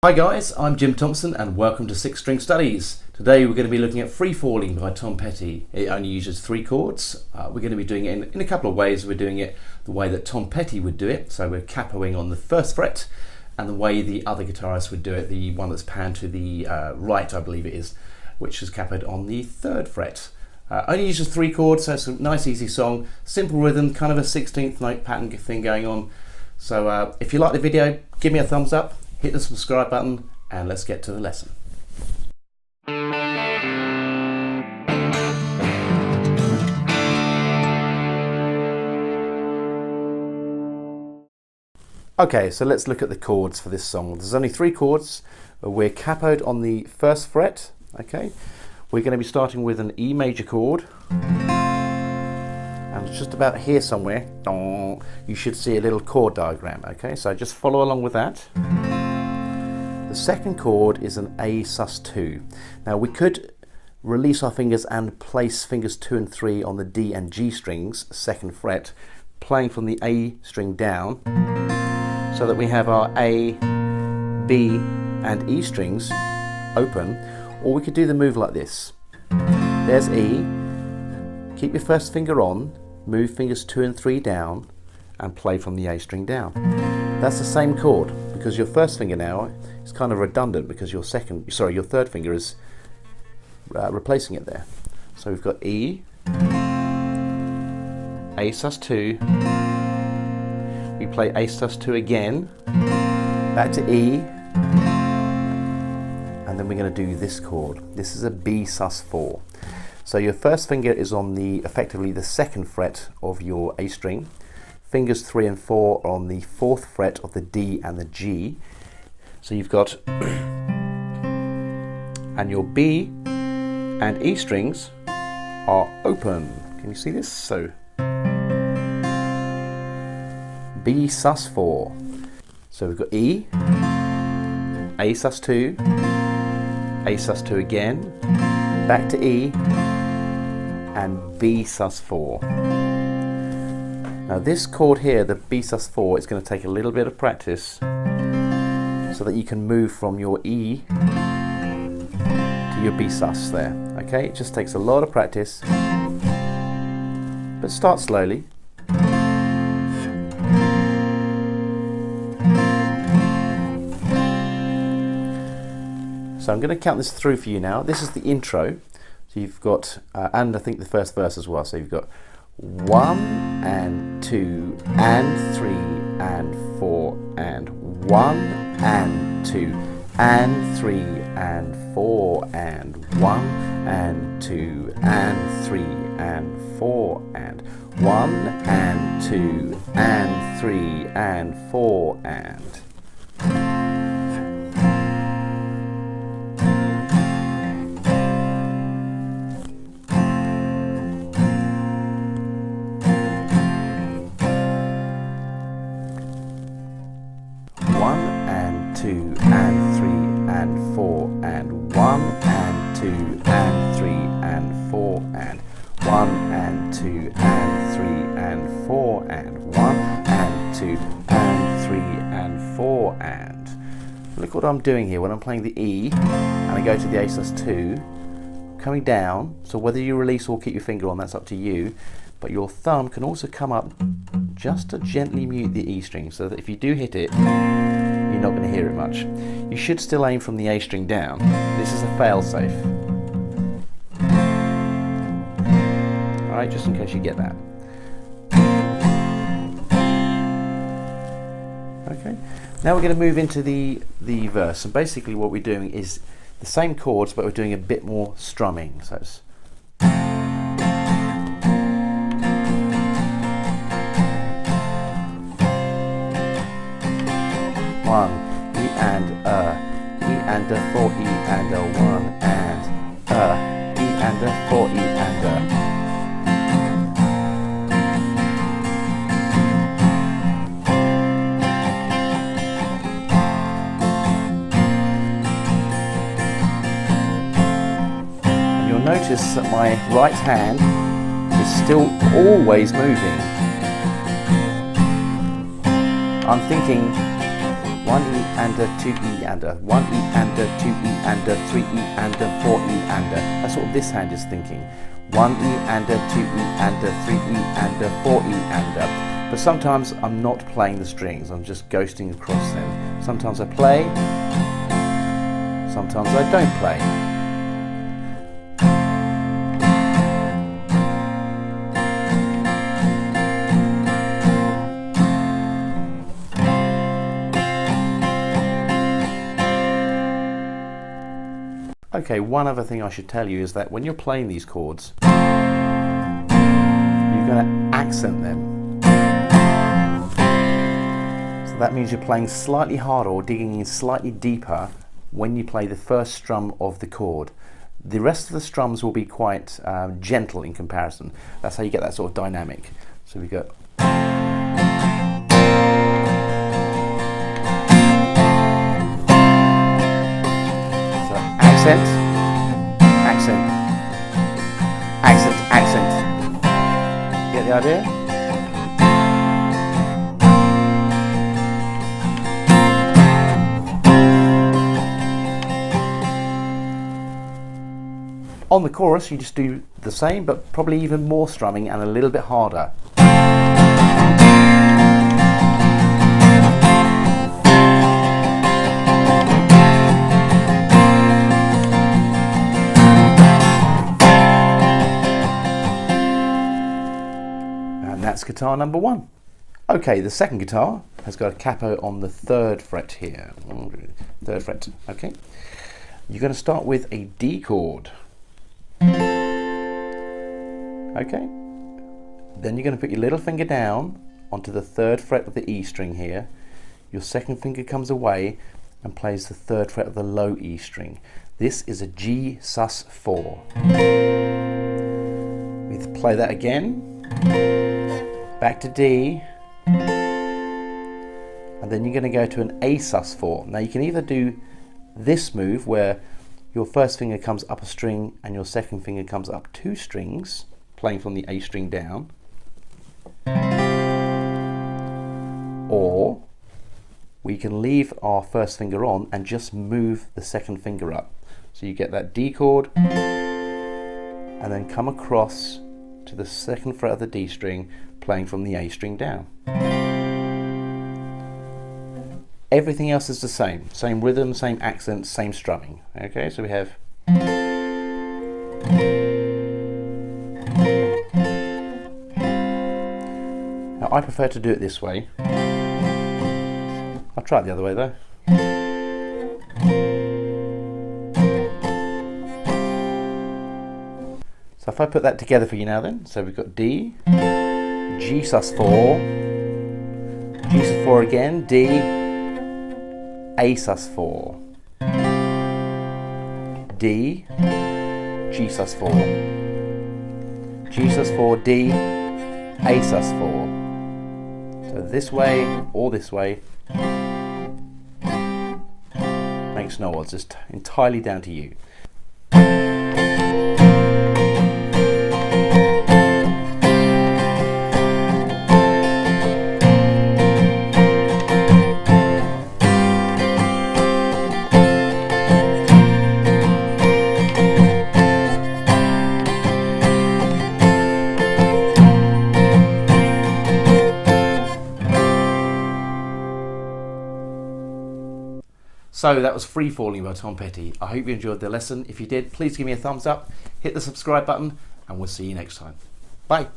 Hi guys, I'm Jim Thompson and welcome to Six String Studies. Today we're going to be looking at Free Falling by Tom Petty. It only uses 3 chords. We're going to be doing it in a couple of ways. We're doing it the way that Tom Petty would do it, so we're capoing on the 1st fret, and the way the other guitarist would do it, the one that's panned to the right, I believe it is, which is capoed on the 3rd fret. Only uses 3 chords, so it's a nice easy song, simple rhythm, kind of a 16th note pattern thing going on. So if you like the video, give me a thumbs up. Hit the subscribe button and let's get to the lesson. Okay, so let's look at the chords for this song. There's only 3 chords. We're capoed on the 1st fret. Okay, we're going to be starting with an E major chord, and it's just about here somewhere. You should see a little chord diagram. Okay, so just follow along with that. The 2nd chord is an A sus2. Now we could release our fingers and place fingers 2 and 3 on the D and G strings, 2nd fret, playing from the A string down, so that we have our A, B and E strings open, or we could do the move like this. There's E, keep your 1st finger on, move fingers 2 and 3 down and play from the A string down. That's the same chord, because your 1st finger now is kind of redundant because your 3rd finger is replacing it there. So we've got E, A sus2, we play A sus2 again, back to E, and then we're going to do this chord. This is a B sus4. So your 1st finger is on effectively the 2nd fret of your A string. Fingers 3 and 4 are on the 4th fret of the D and the G. So you've got, and your B and E strings are open. Can you see this? So B sus4. So we've got E, A sus2, A sus2 again, back to E, and B sus4. Now this chord here, the B sus4, is going to take a little bit of practice so that you can move from your E to your B sus there. Okay, it just takes a lot of practice, but start slowly. So I'm going to count this through for you now. This is the intro. So you've got, and I think the 1st verse as well. So you've got 1 and 2 and 3 and 4 and 1 and 2 and 3 and 4 and 1 and 2 and 3 and 4 and 1 and 2 and 3 and 4 and 2 and 3 and 4 and 1 and 2 and 3 and 4 and 1 and 2 and 3 and 4 and 1 and 2 and 3 and 4 and. Look what I'm doing here when I'm playing the E and I go to the A sus2, coming down. So whether you release or keep your finger on, that's up to you, but your thumb can also come up just to gently mute the E string, so that if you do hit it, you're not going to hear it much. You should still aim from the A string down. This is a fail-safe. Alright, just in case you get that. Okay, now we're going to move into the verse, and basically what we're doing is the same chords, but we're doing a bit more strumming. So it's 1, E and E and a 4, E and a 1 and E and a 4, E and a. And you'll notice that my right hand is still always moving. I'm thinking 1 E and a 2 E and a 1 E and a 2 E and a 3 E and a 4 E and a. That's what this hand is thinking. 1 E and a 2 E and a 3 E and a 4 E and a. But sometimes I'm not playing the strings, I'm just ghosting across them. Sometimes I play, sometimes I don't play. Okay, one other thing I should tell you is that when you're playing these chords, you're going to accent them. So that means you're playing slightly harder or digging in slightly deeper when you play the first strum of the chord. The rest of the strums will be quite gentle in comparison. That's how you get that sort of dynamic. So we go. Accent, accent, accent, accent. Get the idea? On the chorus, you just do the same, but probably even more strumming and a little bit harder. That's guitar number 1. Okay, the second guitar has got a capo on the 3rd fret here. 3rd fret, okay. You're going to start with a D chord. Okay. Then you're going to put your little finger down onto the 3rd fret of the E string here. Your second finger comes away and plays the 3rd fret of the low E string. This is a G sus4. We play that again. Back to D, and then you're going to go to an A sus4. Now you can either do this move where your first finger comes up a string and your second finger comes up 2 strings, playing from the A string down, or we can leave our first finger on and just move the second finger up. So you get that D chord and then come across to the 2nd fret of the D string, playing from the A string down. Everything else is the same. Same rhythm, same accent, same strumming. Okay, so we have. Now I prefer to do it this way. I'll try it the other way though. So if I put that together for you now then, so we've got D, G sus4, G sus4 again, D, A sus4, D, G sus4, G sus4, D, A sus4. So this way or this way makes no odds, it's entirely down to you. So that was Free Falling by Tom Petty. I hope you enjoyed the lesson. If you did, please give me a thumbs up, hit the subscribe button, and we'll see you next time. Bye.